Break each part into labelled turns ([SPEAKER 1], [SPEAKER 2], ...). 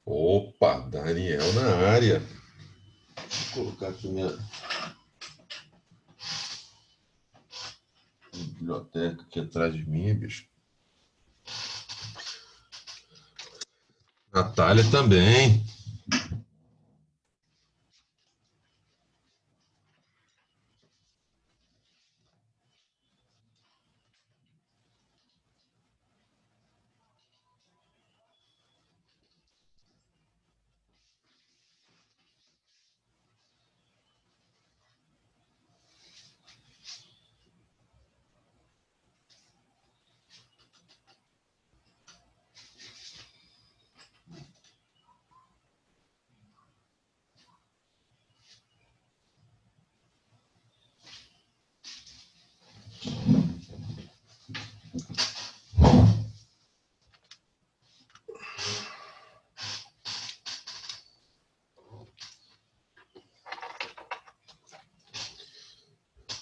[SPEAKER 1] Opa, Daniel na área. Vou colocar aqui minha biblioteca aqui atrás de mim, bicho. Natália também.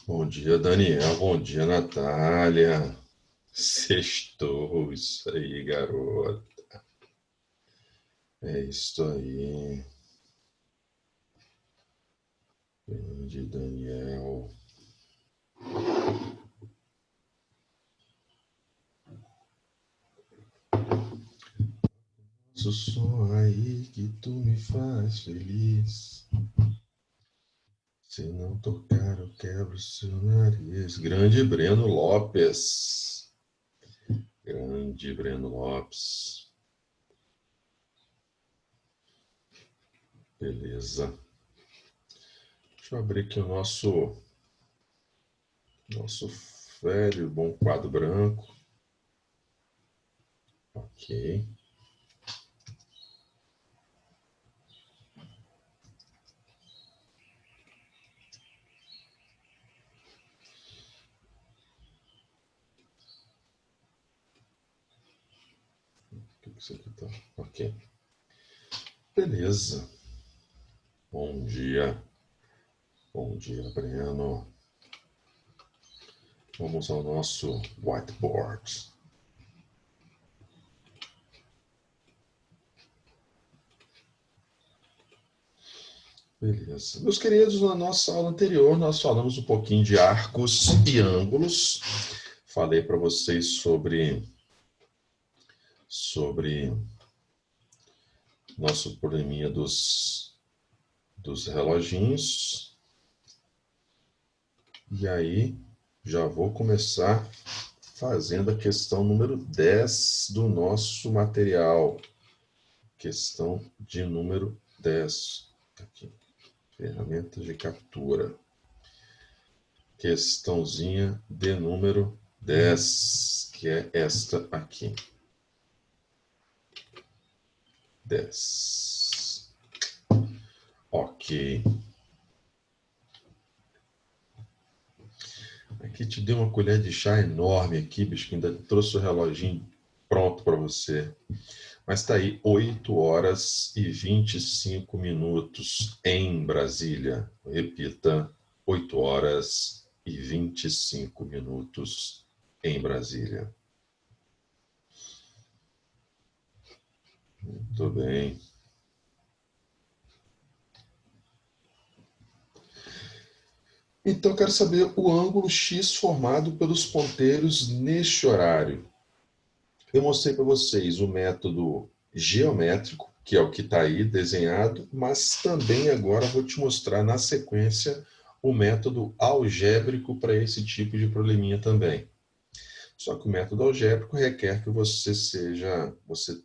[SPEAKER 1] Bom dia, Daniel. Bom dia, Natália. Sextou, isso aí, garoto. É isso aí. Grande Daniel. O som aí que tu me faz feliz. Se não tocar, eu quebro seu nariz. Grande Breno Lopes. Grande Breno Lopes. Beleza. Deixa eu abrir aqui o nosso velho bom quadro branco. Ok. O que isso aqui tá? Ok. Beleza. Bom dia. Bom dia, Breno. Vamos ao nosso whiteboard. Beleza. Meus queridos, na nossa aula anterior, nós falamos um pouquinho de arcos e ângulos. Falei para vocês sobre nosso probleminha dos reloginhos. E aí, já vou começar fazendo a questão número 10 do nosso material. Questão de número 10. Aqui. Ferramentas de captura. Questãozinha de número 10, que é esta aqui. 10. Ok. Aqui te dei uma colher de chá enorme aqui, bicho, que ainda trouxe o reloginho pronto para você. Mas está aí, 8 horas e 25 minutos em Brasília. Repita, 8 horas e 25 minutos em Brasília. Muito bem. Então, eu quero saber o ângulo X formado pelos ponteiros neste horário. Eu mostrei para vocês o método geométrico, que é o que está aí desenhado, mas também agora vou te mostrar na sequência o método algébrico para esse tipo de probleminha também. Só que o método algébrico requer que você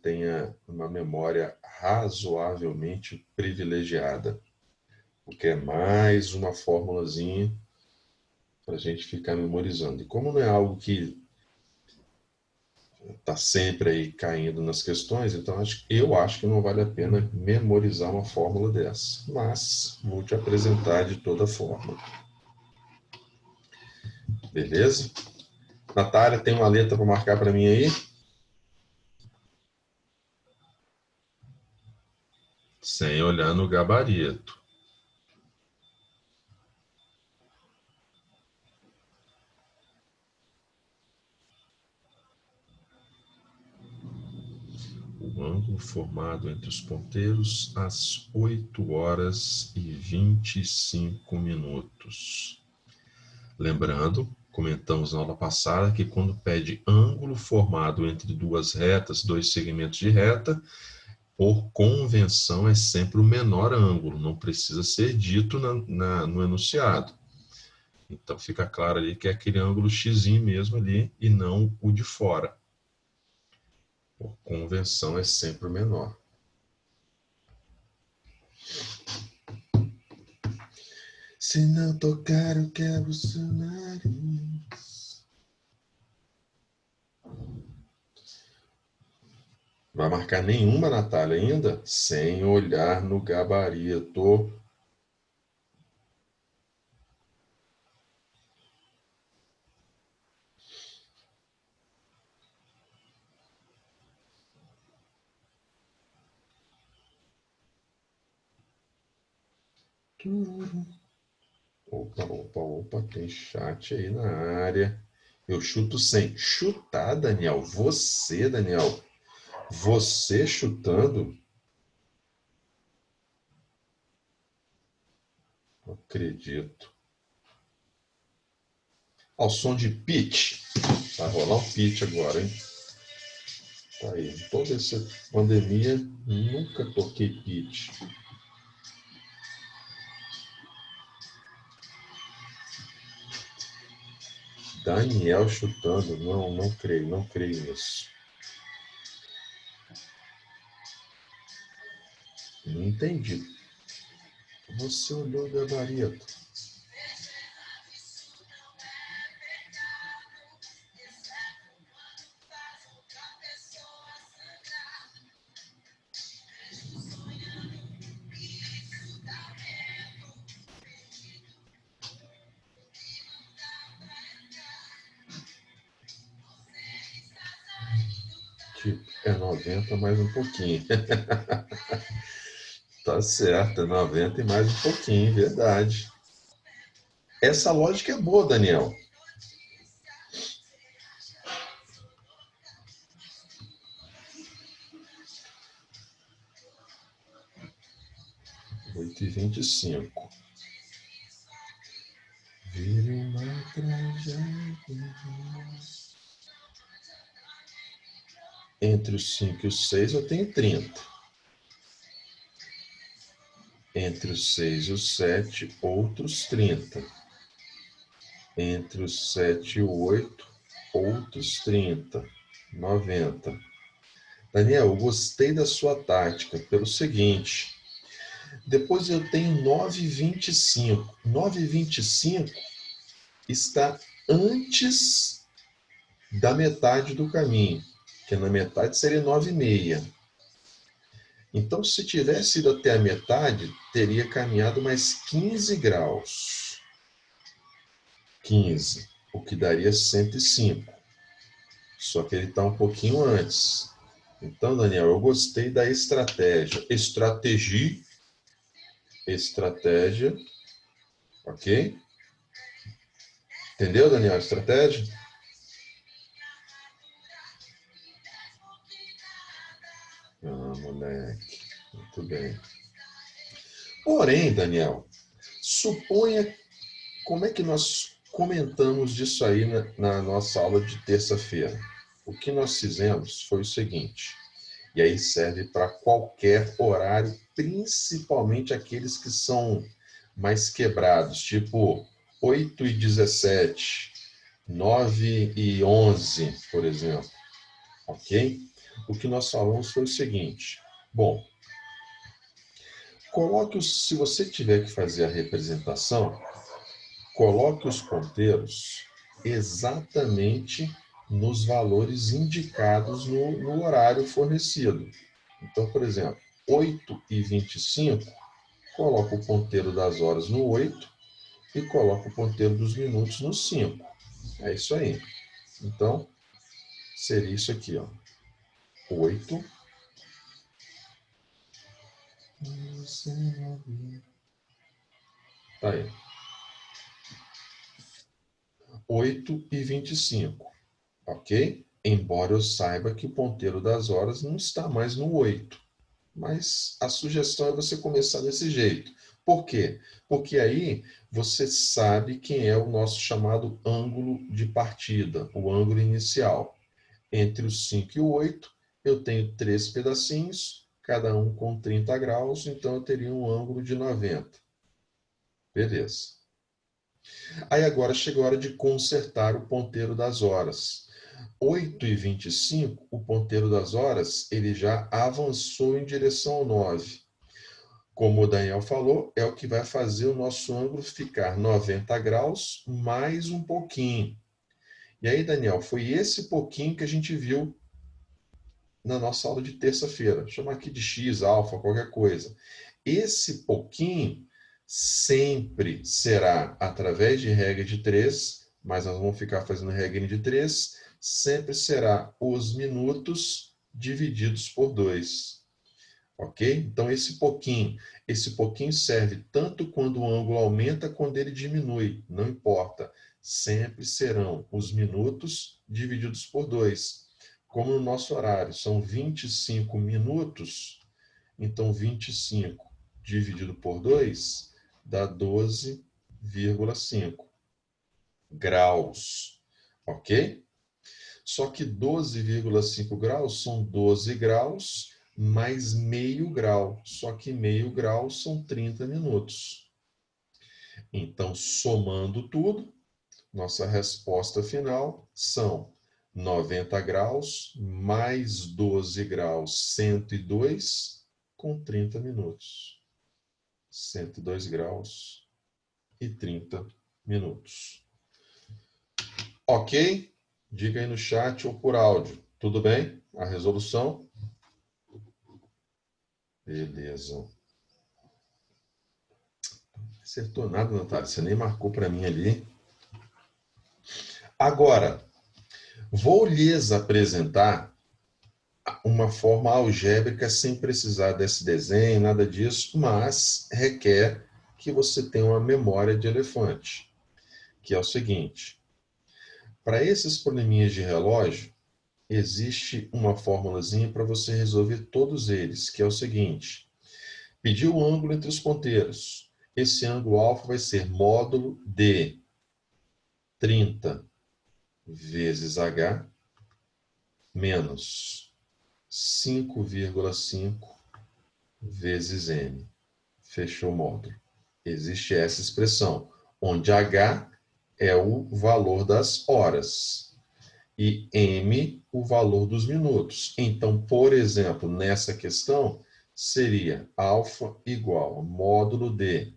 [SPEAKER 1] tenha uma memória razoavelmente privilegiada, porque é mais uma formulazinha para a gente ficar memorizando. E como não é algo que está sempre aí caindo nas questões, então eu acho que não vale a pena memorizar uma fórmula dessa. Mas vou te apresentar de toda forma. Beleza? Natália, tem uma letra para marcar para mim aí? Sem olhar no gabarito. o ângulo formado entre os ponteiros às 8h25. Lembrando, comentamos na aula passada que quando pede ângulo formado entre duas retas, dois segmentos de reta, por convenção é sempre o menor ângulo, não precisa ser dito no enunciado. Então fica claro ali que é aquele ângulo x mesmo ali e não o de fora. Por convenção é sempre o menor. Se não tocar, eu quebro seu nariz. Vai marcar nenhuma, Natália, ainda? Sem olhar no gabarito. Opa, opa, opa, tem chat aí na área. Eu chuto sem. Chutar, Daniel? Você, Daniel? Você chutando? Não acredito. Ao som de pitch. Vai rolar um pitch agora, hein? Tá aí. Toda essa pandemia, nunca toquei pitch. Daniel chutando. Não, não creio nisso. Não entendi. Você olhou o gabarito. Tipo, é 90 mais um pouquinho. Tá certo, é 90 e mais um pouquinho, verdade. Essa lógica é boa, Daniel. Oito e 25. Vire uma tragédia. Entre os 5 e os 6 eu tenho 30. Entre os 6 e os 7, outros 30. Entre os 7 e o 8, outros 30. 90. Daniel, eu gostei da sua tática pelo seguinte. Depois eu tenho 9,25. 9,25 está antes da metade do caminho, que na metade seria 9,6. Então, se tivesse ido até a metade, teria caminhado mais 15 graus. 15, o que daria 105. Só que ele está um pouquinho antes. Então, Daniel, eu gostei da estratégia. Estratégia. Ok? Entendeu, Daniel, a estratégia? Ah, moleque. Muito bem. Porém, Daniel, suponha como é que nós comentamos disso aí na nossa aula de terça-feira. O que nós fizemos foi o seguinte, e aí serve para qualquer horário, principalmente aqueles que são mais quebrados, tipo 8h17, 9h11, por exemplo. Ok? O que nós falamos foi o seguinte. Bom, se você tiver que fazer a representação, coloque os ponteiros exatamente nos valores indicados no horário fornecido. Então, por exemplo, 8h25, coloca o ponteiro das horas no 8 e coloca o ponteiro dos minutos no 5. É isso aí. Então, seria isso aqui, ó. 8. Tá aí. 8h25. Ok? Embora eu saiba que o ponteiro das horas não está mais no 8. Mas a sugestão é você começar desse jeito. Por quê? Porque aí você sabe quem é o nosso chamado ângulo de partida, o ângulo inicial. Entre os 5 e o 8, eu tenho 3 pedacinhos, cada um com 30 graus, então eu teria um ângulo de 90. Beleza. Aí agora chegou a hora de consertar o ponteiro das horas. 8h25, o ponteiro das horas, ele já avançou em direção ao 9. Como o Daniel falou, é o que vai fazer o nosso ângulo ficar 90 graus mais um pouquinho. E aí, Daniel, foi esse pouquinho que a gente viu na nossa aula de terça-feira. Chama aqui de X, alfa, qualquer coisa. Esse pouquinho sempre será através de regra de 3, mas nós vamos ficar fazendo regra de 3, sempre será os minutos divididos por 2. Ok? Então, esse pouquinho serve tanto quando o ângulo aumenta quando ele diminui, não importa. Sempre serão os minutos divididos por 2. Como no nosso horário são 25 minutos, então 25 dividido por 2 dá 12,5 graus. Ok? Só que 12,5 graus são 12 graus mais meio grau. Só que meio grau são 30 minutos. Então, somando tudo, nossa resposta final são 90 graus mais 12 graus, 102, com 30 minutos. 102 graus e 30 minutos. Ok? Diga aí no chat ou por áudio. Tudo bem? A resolução? Beleza. Não acertou nada, Natália. Você nem marcou para mim ali. Agora, vou lhes apresentar uma forma algébrica sem precisar desse desenho, nada disso, mas requer que você tenha uma memória de elefante, que é o seguinte. Para esses probleminhas de relógio, existe uma formulazinha para você resolver todos eles, que é o seguinte. Pedir o ângulo entre os ponteiros. Esse ângulo alfa vai ser módulo de 30 vezes H menos 5,5 vezes M. Fechou o módulo. Existe essa expressão, onde H é o valor das horas e M o valor dos minutos. Então, por exemplo, nessa questão, seria alfa igual a módulo de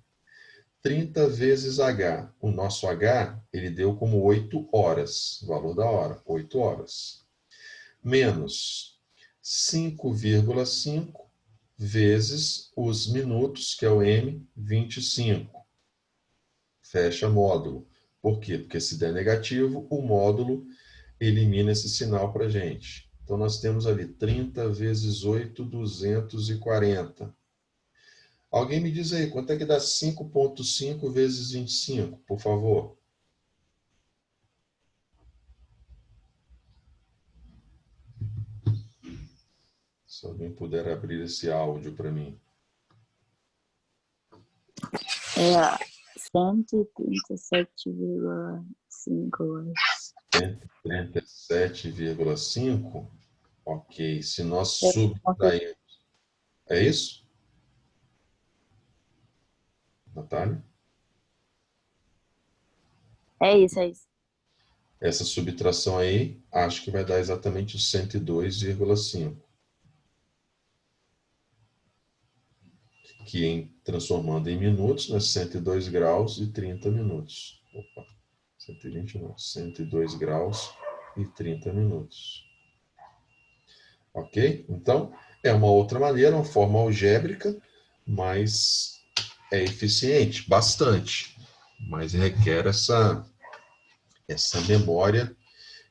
[SPEAKER 1] 30 vezes H. O nosso H, ele deu como 8 horas, o valor da hora, 8 horas. Menos 5,5 vezes os minutos, que é o M, 25. Fecha módulo. Por quê? Porque se der negativo, o módulo elimina esse sinal para a gente. Então, nós temos ali 30 vezes 8, 240. Alguém me diz aí, quanto é que dá 5,5 vezes 25, por favor? Se alguém puder abrir esse áudio para mim.
[SPEAKER 2] É 137,5.
[SPEAKER 1] 137,5? Ok. Se nós subtrairmos... É isso? Natália?
[SPEAKER 2] É isso, é isso.
[SPEAKER 1] Essa subtração aí, acho que vai dar exatamente os 102,5. Que transformando em minutos, né, 102 graus e 30 minutos. Opa, 120 não, 102 graus e 30 minutos. Ok? Então, é uma outra maneira, uma forma algébrica, mas é eficiente, bastante. Mas requer essa memória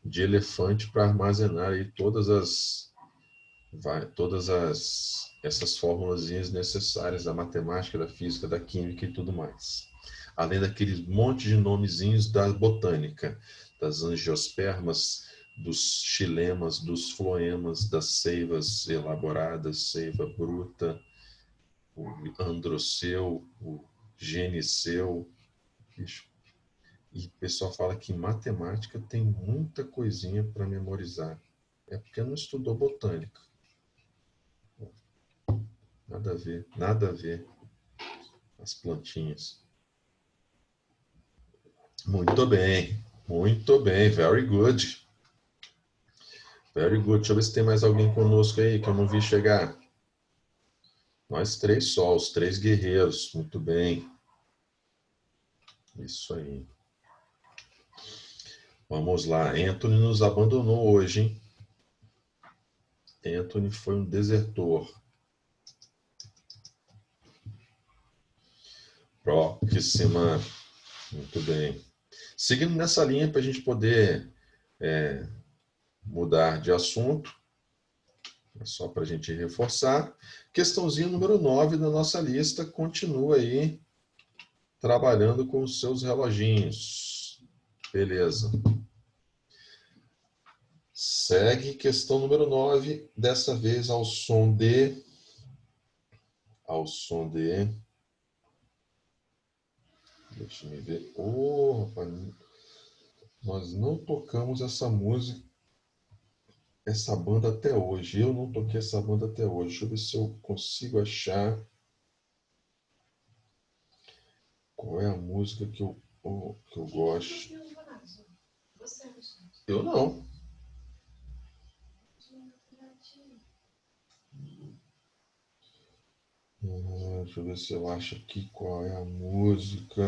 [SPEAKER 1] de elefante para armazenar aí essas formulazinhas necessárias da matemática, da física, da química e tudo mais. Além daqueles monte de nomezinhos da botânica, das angiospermas, dos xilemas, dos floemas, das seivas elaboradas, seiva bruta, o androceu, o geniceu. E o pessoal fala que em matemática tem muita coisinha para memorizar. É porque não estudou botânica. Nada a ver, nada a ver. As plantinhas. Muito bem, very good. Very good. Deixa eu ver se tem mais alguém conosco aí que eu não vi chegar. Nós três só, os três guerreiros. Muito bem. Isso aí. Vamos lá. Anthony nos abandonou hoje, hein? Anthony foi um desertor. Próxima. Muito bem. Seguindo nessa linha, para a gente poder mudar de assunto, é só para a gente reforçar. Questãozinha número 9 da nossa lista. Continua aí trabalhando com os seus reloginhos. Beleza. Segue questão número 9, dessa vez ao som de... Deixa eu ver. Oh, rapaz, nós não tocamos essa música, essa banda até hoje. Eu não toquei essa banda até hoje. Deixa eu ver se eu consigo achar qual é a música que eu gosto. Eu não. Deixa eu ver se eu acho aqui qual é a música.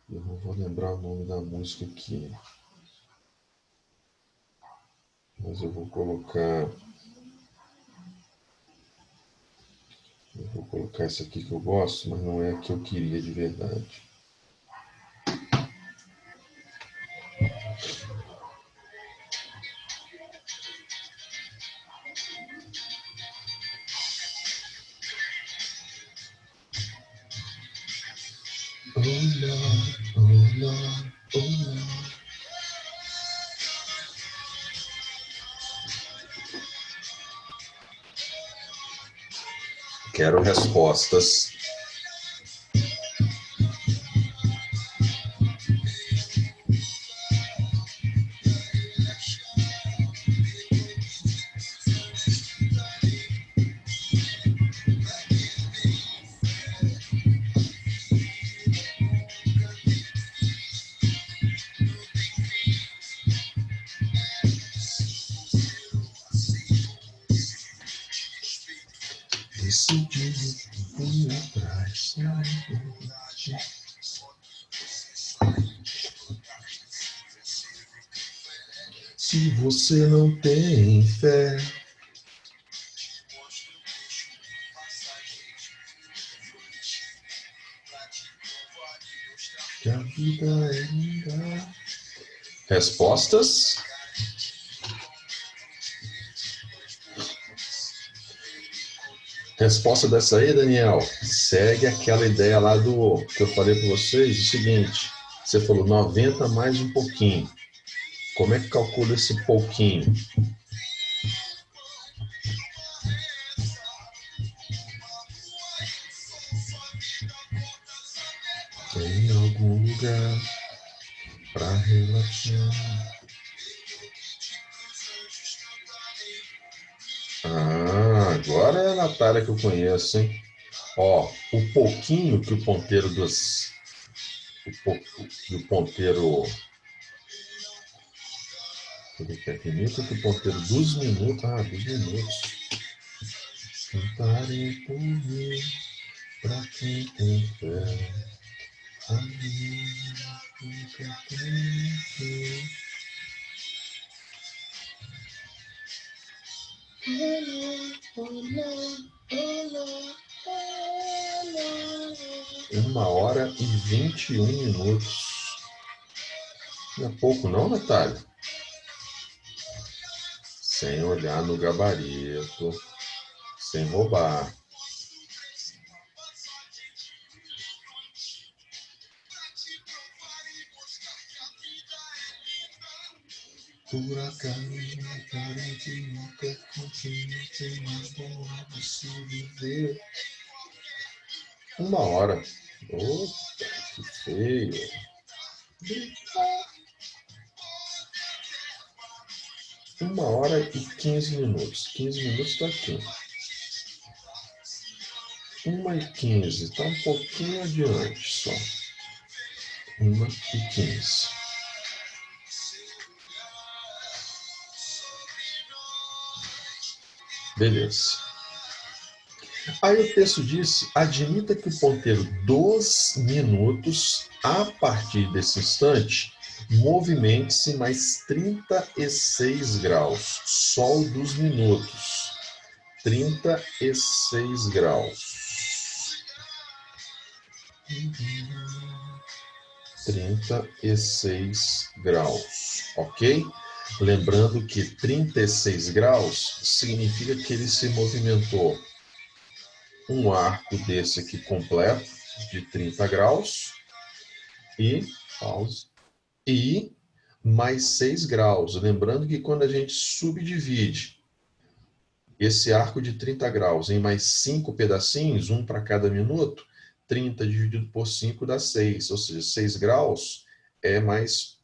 [SPEAKER 1] Eu não vou lembrar o nome da música aqui. Mas eu vou colocar essa aqui que eu gosto, mas não é a que eu queria de verdade. Quero respostas. Se você não tem fé, que a vida é linda. Respostas? Resposta dessa aí, Daniel, segue aquela ideia lá do que eu falei para vocês, o seguinte, você falou 90 mais um pouquinho. Como é que calcula esse pouquinho? Em algum lugar para relaxar. Ah, agora é a Natália que eu conheço, hein? Ó, o pouquinho que o ponteiro dos... o ponteiro... que é finito, que o ponteiro dos minutos... Ah, dos minutos. Cantarei por mim, pra quem tem fé. A mim, nunca tem fé. Uma hora e 21 minutos. Não é pouco não, Natália? Sem olhar no gabarito, sem roubar. Por acaso, cara de nunca continua sem mais bom de se viver. 1 hora. Opa, que feio. 1 hora e 15 minutos. 15 minutos está aqui. 1h15. Está um pouquinho adiante só. 1h15. Beleza. Aí o texto disse: admita que o ponteiro dos minutos, a partir desse instante, movimente-se mais 36 graus. Sol dos minutos. 36 graus. 36 graus, ok? Lembrando que 36 graus significa que ele se movimentou um arco desse aqui completo, de 30 graus, e, pause, e mais 6 graus. Lembrando que quando a gente subdivide esse arco de 30 graus em mais 5 pedacinhos, um para cada minuto, 30 dividido por 5 dá 6, ou seja, 6 graus é mais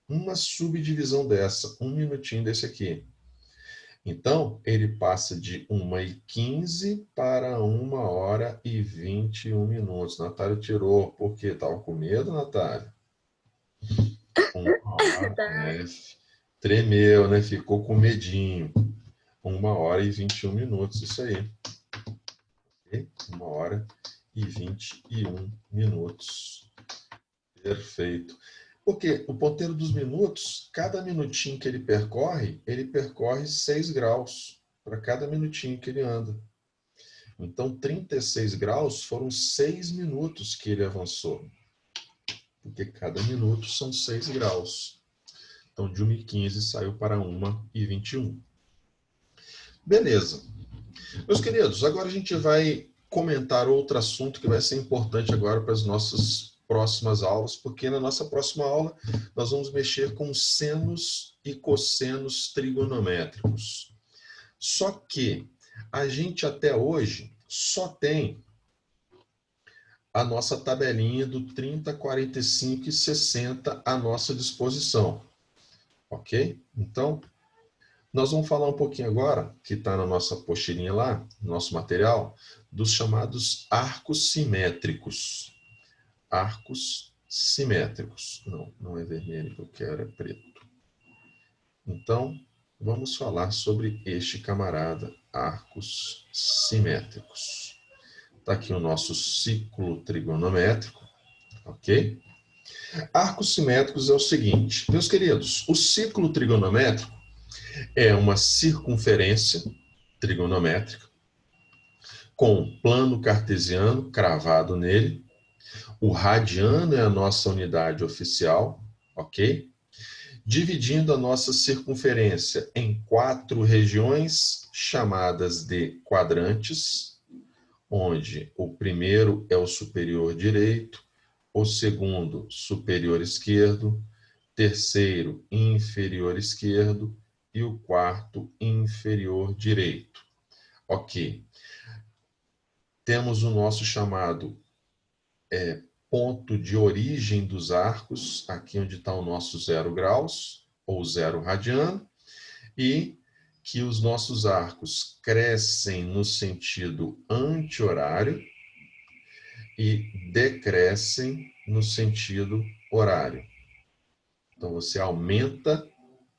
[SPEAKER 1] uma subdivisão dessa, um minutinho desse aqui. Então, ele passa de 1h15 para 1h e 21 minutos. Natália tirou, por quê? Estava com medo, Natália? 1 hora, tremeu, né? Ficou com medinho. 1h e 21 minutos, isso aí. 1h e 21 minutos. Perfeito. Porque o ponteiro dos minutos, cada minutinho que ele percorre 6 graus para cada minutinho que ele anda. Então, 36 graus foram 6 minutos que ele avançou. Porque cada minuto são 6 graus. Então, de 1h15 saiu para 1h21. Beleza. Meus queridos, agora a gente vai comentar outro assunto que vai ser importante agora para as nossas próximas aulas, porque na nossa próxima aula nós vamos mexer com senos e cossenos trigonométricos. Só que a gente até hoje só tem a nossa tabelinha do 30, 45 e 60 à nossa disposição. Ok? Então, nós vamos falar um pouquinho agora, que está na nossa pocheirinha lá, no nosso material, dos chamados arcos simétricos. Arcos simétricos. Não é vermelho que eu quero, é preto. Então, vamos falar sobre este camarada, arcos simétricos. Está aqui o nosso ciclo trigonométrico, ok? Arcos simétricos é o seguinte, meus queridos, o ciclo trigonométrico é uma circunferência trigonométrica com plano cartesiano cravado nele. O radiano é a nossa unidade oficial, ok? Dividindo a nossa circunferência em 4 regiões chamadas de quadrantes, onde o primeiro é o superior direito, o segundo superior esquerdo, terceiro inferior esquerdo e o quarto inferior direito. Ok. Temos o nosso chamado ponto de origem dos arcos, aqui onde está o nosso 0 graus, ou 0 radiano, e que os nossos arcos crescem no sentido anti-horário e decrescem no sentido horário. Então, você aumenta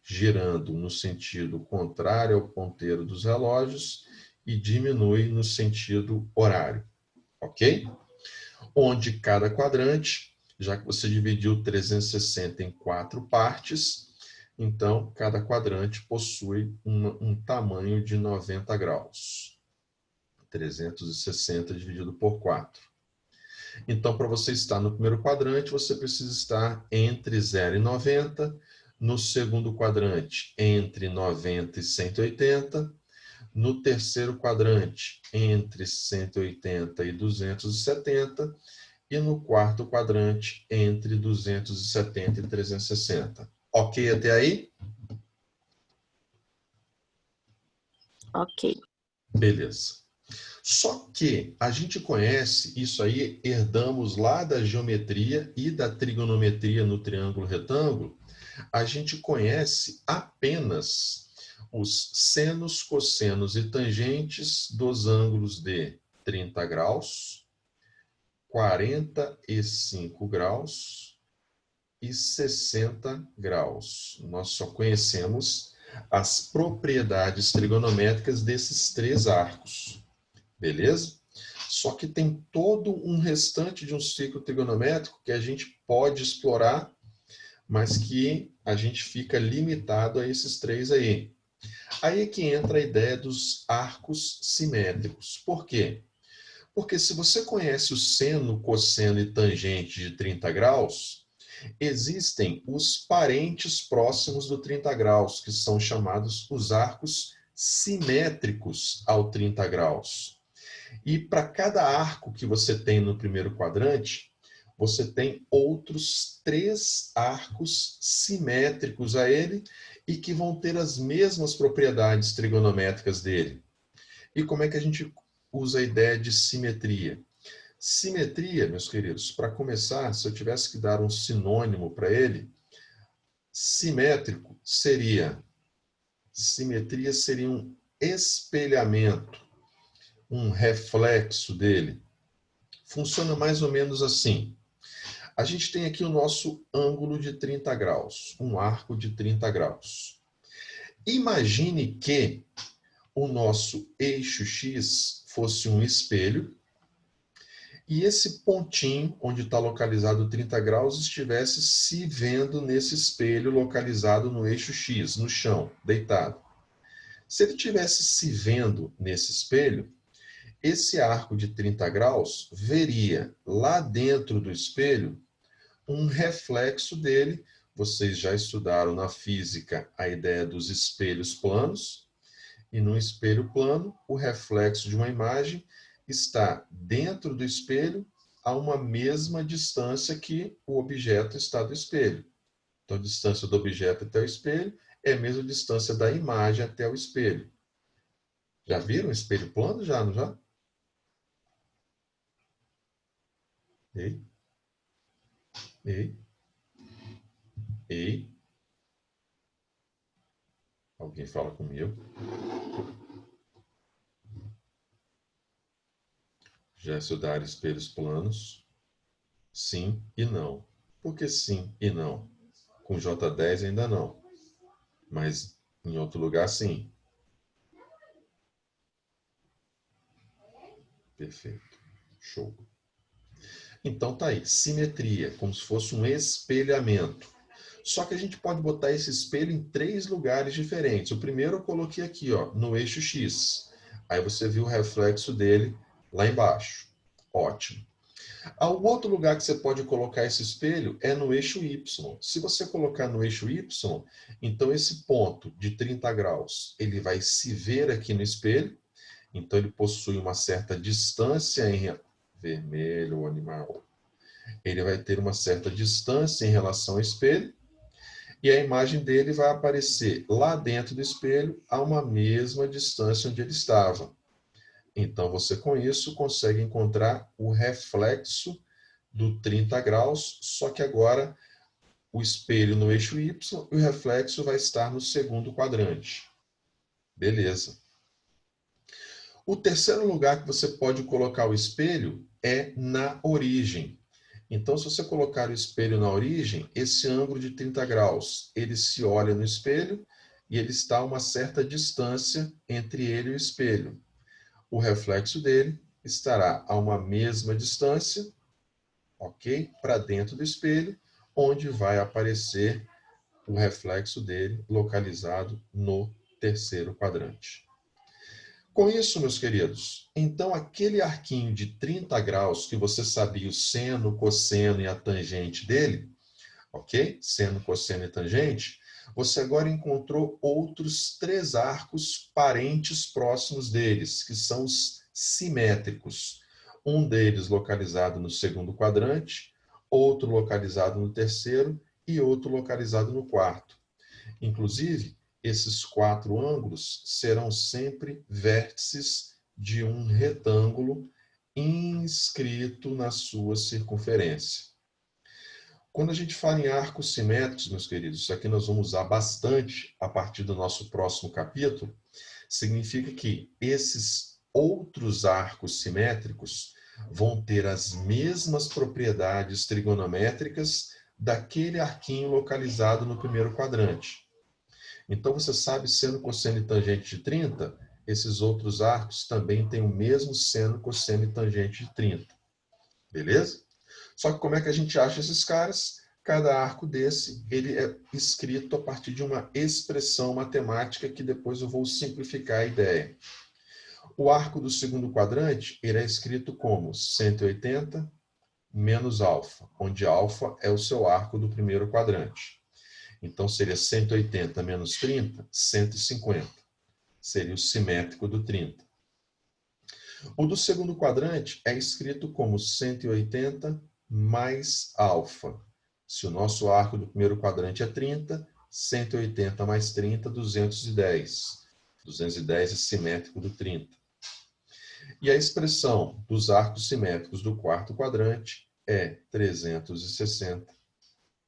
[SPEAKER 1] girando no sentido contrário ao ponteiro dos relógios e diminui no sentido horário, ok? Onde cada quadrante, já que você dividiu 360 em 4 partes, então cada quadrante possui um tamanho de 90 graus. 360 dividido por 4. Então, para você estar no primeiro quadrante, você precisa estar entre 0 e 90, no segundo quadrante, entre 90 e 180, no terceiro quadrante, entre 180 e 270, e no quarto quadrante, entre 270 e 360. Ok até aí?
[SPEAKER 2] Ok.
[SPEAKER 1] Beleza. Só que a gente conhece, isso aí herdamos lá da geometria e da trigonometria no triângulo retângulo, a gente conhece apenas os senos, cossenos e tangentes dos ângulos de 30 graus, 45 graus e 60 graus. Nós só conhecemos as propriedades trigonométricas desses três arcos. Beleza? Só que tem todo um restante de um ciclo trigonométrico que a gente pode explorar, mas que a gente fica limitado a esses três aí. Aí é que entra a ideia dos arcos simétricos. Por quê? Porque se você conhece o seno, cosseno e tangente de 30 graus, existem os parentes próximos do 30 graus, que são chamados os arcos simétricos ao 30 graus. E para cada arco que você tem no primeiro quadrante, você tem outros 3 arcos simétricos a ele e que vão ter as mesmas propriedades trigonométricas dele. E como é que a gente usa a ideia de simetria? Simetria, meus queridos, para começar, se eu tivesse que dar um sinônimo para ele, simétrico seria, simetria seria um espelhamento, um reflexo dele. Funciona mais ou menos assim. A gente tem aqui o nosso ângulo de 30 graus, um arco de 30 graus. Imagine que o nosso eixo X fosse um espelho e esse pontinho, onde está localizado 30 graus, estivesse se vendo nesse espelho localizado no eixo X, no chão, deitado. Se ele estivesse se vendo nesse espelho, esse arco de 30 graus veria lá dentro do espelho um reflexo dele. Vocês já estudaram na física a ideia dos espelhos planos. E no espelho plano, o reflexo de uma imagem está dentro do espelho a uma mesma distância que o objeto está do espelho. Então, a distância do objeto até o espelho é a mesma distância da imagem até o espelho. Já viram um espelho plano? Já, não já? Ei? Ei? Ei? Alguém fala comigo? Já estudaram espelhos planos? Sim e não. Por que sim e não? Com J10 ainda não. Mas em outro lugar, sim. Perfeito. Show. Então tá aí. Simetria, como se fosse um espelhamento. Só que a gente pode botar esse espelho em 3 lugares diferentes. O primeiro eu coloquei aqui, ó, no eixo X. Aí você viu o reflexo dele lá embaixo. Ótimo. O outro lugar que você pode colocar esse espelho é no eixo Y. Se você colocar no eixo Y, então esse ponto de 30 graus, ele vai se ver aqui no espelho, então ele possui uma certa distância em vermelho, o animal. Ele vai ter uma certa distância em relação ao espelho, e a imagem dele vai aparecer lá dentro do espelho a uma mesma distância onde ele estava. Então, você com isso consegue encontrar o reflexo do 30 graus, só que agora o espelho no eixo Y e o reflexo vai estar no segundo quadrante. Beleza. O terceiro lugar que você pode colocar o espelho é na origem. Então, se você colocar o espelho na origem, esse ângulo de 30 graus, ele se olha no espelho e ele está a uma certa distância entre ele e o espelho. O reflexo dele estará a uma mesma distância, ok? Para dentro do espelho, onde vai aparecer o reflexo dele localizado no terceiro quadrante. Com isso, meus queridos, então aquele arquinho de 30 graus que você sabia o seno, o cosseno e a tangente dele, ok? Seno, cosseno e tangente, você agora encontrou outros 3 arcos parentes próximos deles, que são os simétricos. Um deles localizado no segundo quadrante, outro localizado no terceiro e outro localizado no quarto. Inclusive, esses 4 ângulos serão sempre vértices de um retângulo inscrito na sua circunferência. Quando a gente fala em arcos simétricos, meus queridos, isso aqui nós vamos usar bastante a partir do nosso próximo capítulo, significa que esses outros arcos simétricos vão ter as mesmas propriedades trigonométricas daquele arquinho localizado no primeiro quadrante. Então, você sabe, seno, cosseno e tangente de 30, esses outros arcos também têm o mesmo seno, cosseno e tangente de 30. Beleza? Só que como é que a gente acha esses caras? Cada arco desse, ele é escrito a partir de uma expressão matemática que depois eu vou simplificar a ideia. O arco do segundo quadrante, ele é escrito como 180 menos alfa, onde alfa é o seu arco do primeiro quadrante. Então, seria 180 menos 30, 150. Seria o simétrico do 30. O do segundo quadrante é escrito como 180 mais alfa. Se o nosso arco do primeiro quadrante é 30, 180 mais 30, 210. 210 é simétrico do 30. E a expressão dos arcos simétricos do quarto quadrante é 360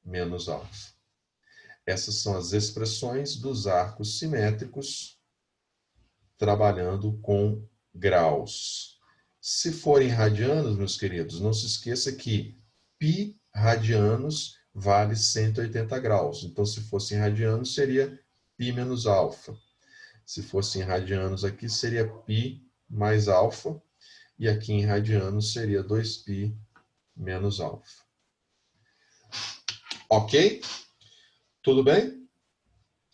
[SPEAKER 1] menos alfa. Essas são as expressões dos arcos simétricos trabalhando com graus. Se forem radianos, meus queridos, não se esqueça que π radianos vale 180 graus. Então, se fossem radianos, seria π menos alfa. Se fossem radianos aqui, seria π mais alfa. E aqui em radianos seria 2π menos alfa. Ok? Tudo bem?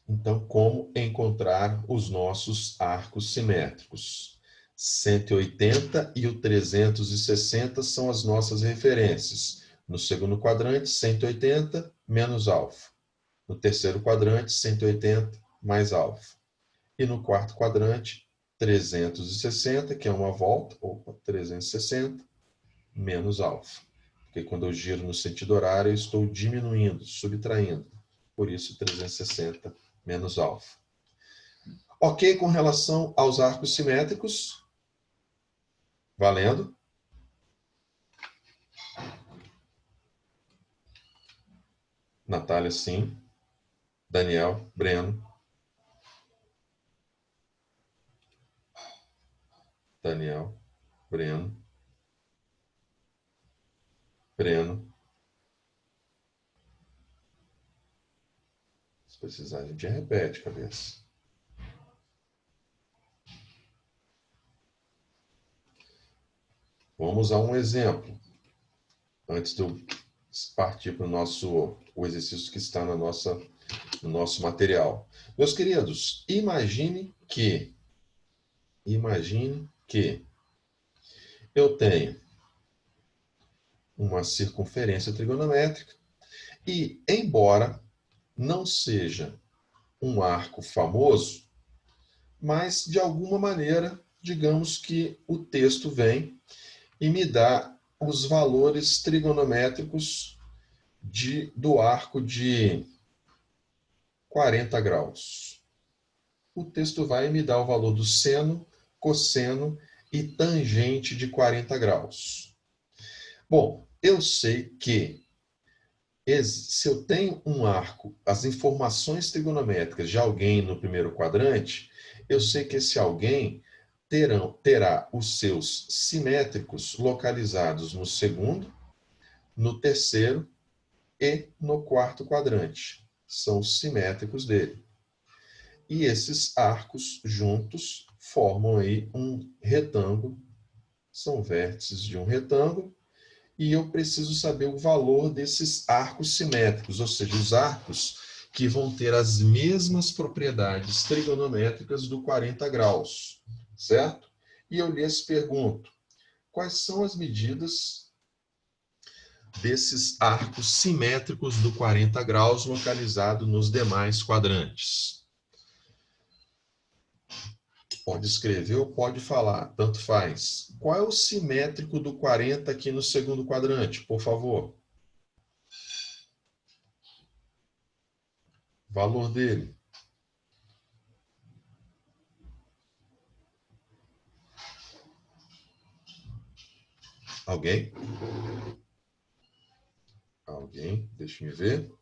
[SPEAKER 1] Então, como encontrar os nossos arcos simétricos? 180 e o 360 são as nossas referências. No segundo quadrante, 180 menos alfa. No terceiro quadrante, 180 mais alfa. E no quarto quadrante, 360, que é uma volta, 360 menos alfa. Porque quando eu giro no sentido horário, eu estou diminuindo, subtraindo. Por isso, 360 menos alfa. Ok com relação aos arcos simétricos? Valendo? Natália, sim. Daniel, Breno. Daniel, Breno. Breno. Se precisar, a gente repete, cabeça. Vamos a um exemplo. Antes de eu partir para o exercício que está no nosso material. Meus queridos, imagine que eu tenho uma circunferência trigonométrica e, embora não seja um arco famoso, mas, de alguma maneira, digamos que o texto vem e me dá os valores trigonométricos do arco de 40 graus. O texto vai me dar o valor do seno, cosseno e tangente de 40 graus. Bom, eu sei que se eu tenho um arco, as informações trigonométricas de alguém no primeiro quadrante, eu sei que esse alguém terá os seus simétricos localizados no segundo, no terceiro e no quarto quadrante. São os simétricos dele. E esses arcos juntos formam aí um retângulo, são vértices de um retângulo, e eu preciso saber o valor desses arcos simétricos, ou seja, os arcos que vão ter as mesmas propriedades trigonométricas do 40 graus, certo? E eu lhes pergunto, quais são as medidas desses arcos simétricos do 40 graus localizado nos demais quadrantes? Pode escrever ou pode falar, tanto faz. Qual é o simétrico do 40 aqui no segundo quadrante, por favor? Valor dele. Alguém? Alguém? Deixa eu ver.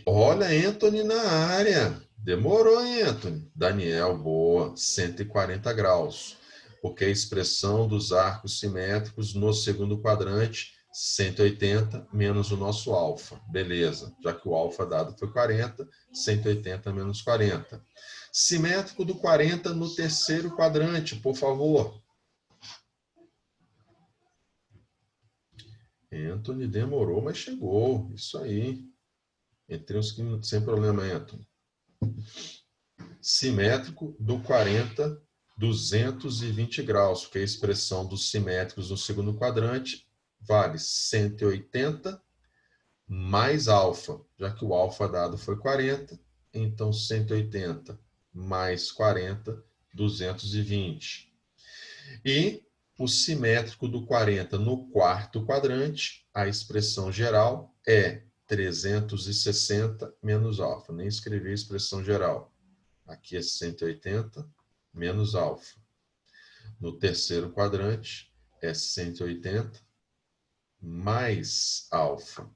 [SPEAKER 1] Olha, Anthony na área. Demorou, hein, Anthony? Daniel, boa. 140 graus. Porque a expressão dos arcos simétricos no segundo quadrante, 180 menos o nosso alfa. Beleza. Já que o alfa dado foi 40, 180 menos 40. Simétrico do 40 no terceiro quadrante, por favor. Anthony demorou, mas chegou. Isso aí. Entre uns 15 minutos, sem problema, Anthony. Simétrico do 40, 220 graus, que é a expressão dos simétricos no segundo quadrante, vale 180 mais alfa, já que o alfa dado foi 40, então 180 mais 40, 220. E o simétrico do 40 no quarto quadrante, a expressão geral é 360 menos alfa. Nem escrevi a expressão geral. Aqui é 180 menos alfa. No terceiro quadrante é 180 mais alfa.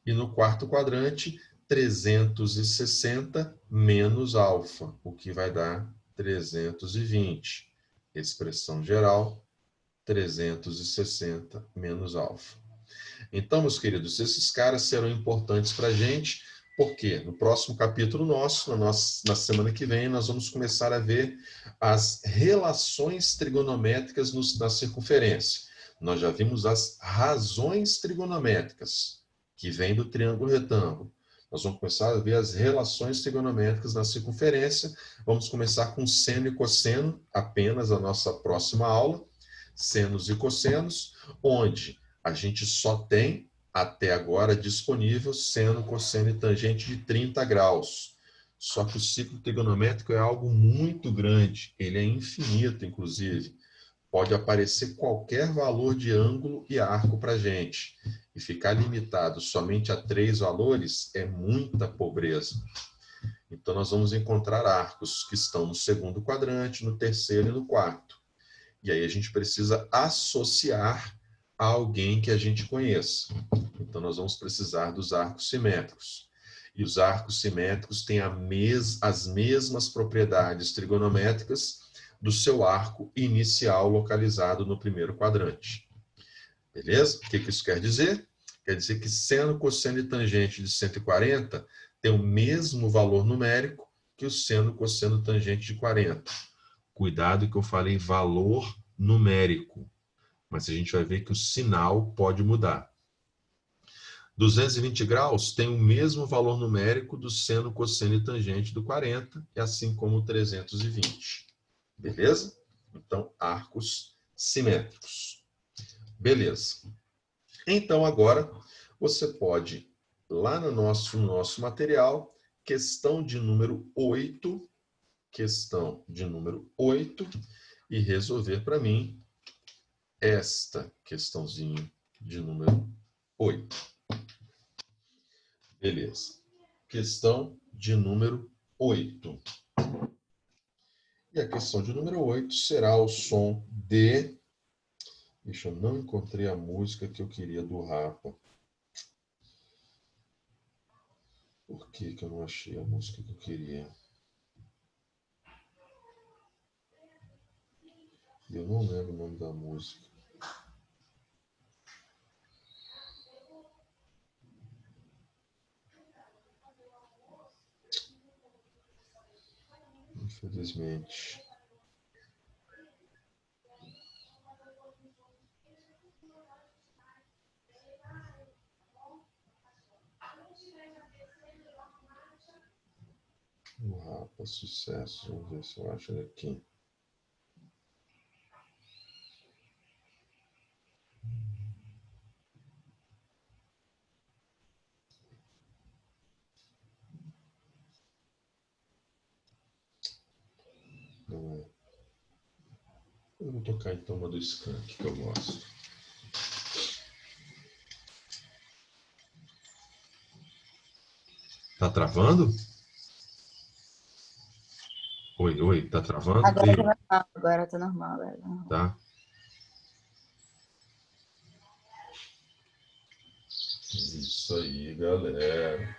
[SPEAKER 1] E no quarto quadrante, 360 menos alfa, o que vai dar 320. Expressão geral, 360 menos alfa. Então, meus queridos, esses caras serão importantes para a gente, porque no próximo capítulo nosso, na semana que vem, nós vamos começar a ver as relações trigonométricas na circunferência. Nós já vimos as razões trigonométricas, que vêm do triângulo retângulo. Nós vamos começar a ver as relações trigonométricas na circunferência. Vamos começar com seno e cosseno, apenas a nossa próxima aula, senos e cossenos, onde a gente só tem, até agora, disponível seno, cosseno e tangente de 30 graus. Só que o ciclo trigonométrico é algo muito grande, ele é infinito, inclusive. Pode aparecer qualquer valor de ângulo e arco para a gente. E ficar limitado somente a 3 valores é muita pobreza. Então, nós vamos encontrar arcos que estão no segundo quadrante, no terceiro e no quarto. E aí a gente precisa associar a alguém que a gente conheça. Então, nós vamos precisar dos arcos simétricos. E os arcos simétricos têm as mesmas propriedades trigonométricas do seu arco inicial localizado no primeiro quadrante. Beleza? O que isso quer dizer? Quer dizer que seno, cosseno e tangente de 140 tem o mesmo valor numérico que o seno, cosseno, tangente de 40. Cuidado que eu falei valor numérico, mas a gente vai ver que o sinal pode mudar. 220 graus tem o mesmo valor numérico do seno, cosseno e tangente do 40, e assim como o 320. Beleza? Então, arcos simétricos. Beleza. Então, agora, você pode, lá no nosso material, questão de número 8, e resolver para mim esta questãozinha de número 8. Beleza. Questão de número 8. E a questão de número 8 será o som de... Deixa eu não encontrei a música que eu queria do Rapa. Por que eu não achei a música que eu queria? Eu não lembro o nome da música. Infelizmente. O Rapa, sucesso. Vamos ver se eu acho ele aqui. Não é. Eu vou tocar então uma do Skank que eu gosto. Tá travando? Oi, tá travando?
[SPEAKER 2] Agora tá normal, agora tá normal.
[SPEAKER 1] Tá. Isso aí, galera.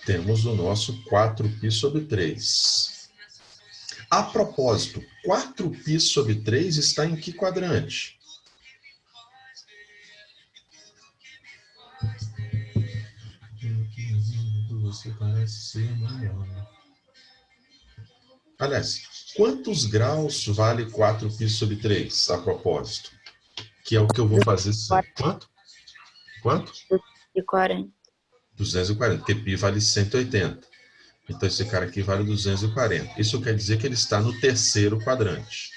[SPEAKER 1] Temos o nosso 4π sobre 3. A propósito, 4π sobre 3 está em que quadrante? Você parece ser maior. Aliás, quantos graus vale 4π sobre 3, a propósito? Que é o que eu vou fazer sempre. Quanto? Quanto?
[SPEAKER 2] 240.
[SPEAKER 1] 240, porque π vale 180. Então esse cara aqui vale 240. Isso quer dizer que ele está no terceiro quadrante.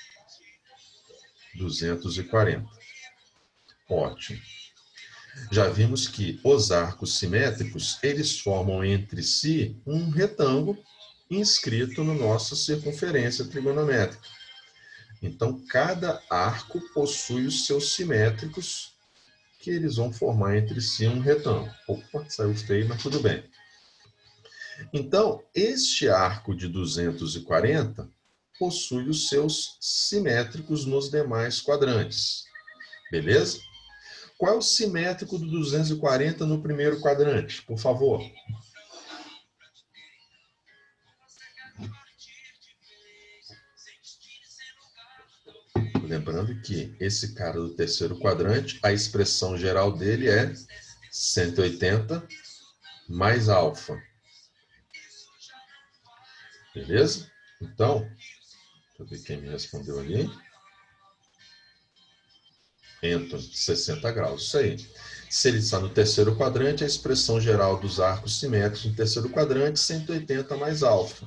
[SPEAKER 1] 240. Ótimo. Já vimos que os arcos simétricos, eles formam entre si um retângulo inscrito no nossa circunferência trigonométrica. Então, cada arco possui os seus simétricos, que eles vão formar entre si um retângulo. Opa, saiu feio, mas tudo bem. Então, este arco de 240 possui os seus simétricos nos demais quadrantes. Beleza? Qual é o simétrico do 240 no primeiro quadrante, por favor? Lembrando que esse cara do terceiro quadrante, a expressão geral dele é 180 mais alfa. Beleza? Então, deixa eu ver quem me respondeu ali. Anthony, 60 graus, isso aí. Se ele está no terceiro quadrante, a expressão geral dos arcos simétricos no terceiro quadrante, 180 mais alfa.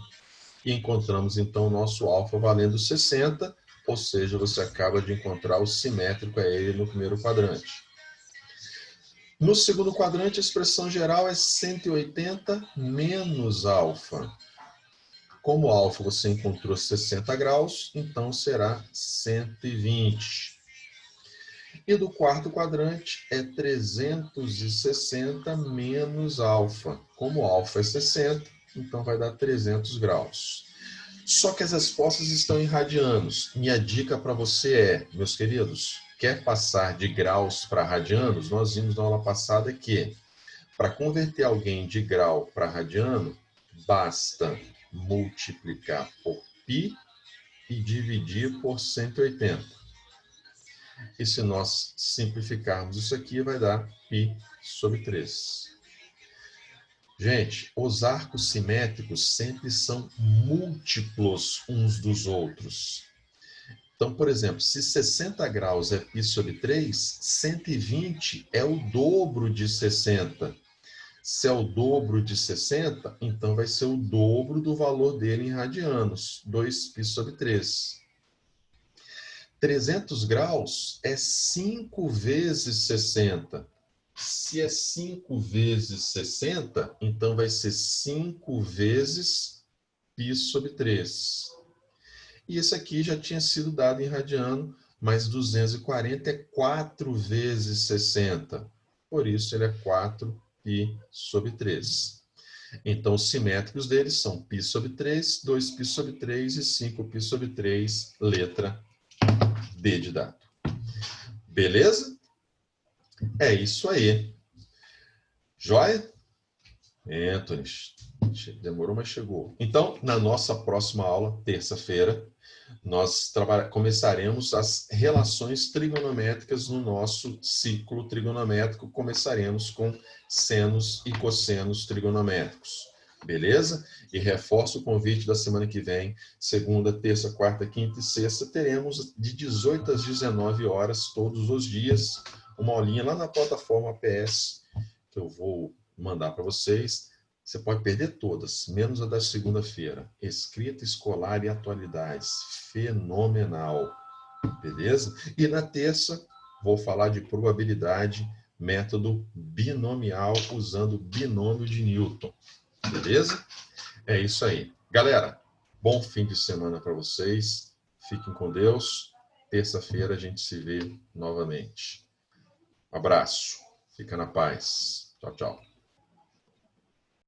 [SPEAKER 1] E encontramos, então, o nosso alfa valendo 60, ou seja, você acaba de encontrar o simétrico a ele no primeiro quadrante. No segundo quadrante, a expressão geral é 180 menos alfa. Como alfa você encontrou 60 graus, então será 120. E do quarto quadrante é 360 menos alfa. Como alfa é 60, então vai dar 300 graus. Só que as respostas estão em radianos. Minha dica para você é, meus queridos, quer passar de graus para radianos? Nós vimos na aula passada que, para converter alguém de grau para radiano, basta multiplicar por π e dividir por 180. E se nós simplificarmos isso aqui, vai dar π sobre 3. Gente, os arcos simétricos sempre são múltiplos uns dos outros. Então, por exemplo, se 60 graus é π sobre 3, 120 é o dobro de 60. Se é o dobro de 60, então vai ser o dobro do valor dele em radianos, 2π sobre 3. 300 graus é 5 vezes 60. Se é 5 vezes 60, então vai ser 5 vezes π sobre 3. E esse aqui já tinha sido dado em radiano, mas 240 é 4 vezes 60. Por isso, ele é 4π sobre 3. Então, os simétricos deles são π sobre 3, 2π sobre 3 e 5π sobre 3, letra D de dado. Beleza? É isso aí. Joia? Anthony, demorou, mas chegou. Então, na nossa próxima aula, terça-feira, nós começaremos as relações trigonométricas no nosso ciclo trigonométrico. Começaremos com senos e cossenos trigonométricos. Beleza? E reforço o convite da semana que vem, segunda, terça, quarta, quinta e sexta, teremos de 18 às 19 horas, todos os dias, uma aulinha lá na plataforma APS, que eu vou mandar para vocês. Você pode perder todas, menos a da segunda-feira. Escrita escolar e atualidades. Fenomenal. Beleza? E na terça, vou falar de probabilidade método binomial usando o binômio de Newton. Beleza? É isso aí. Galera, bom fim de semana para vocês. Fiquem com Deus. Terça-feira a gente se vê novamente. Abraço. Fica na paz. Tchau, tchau.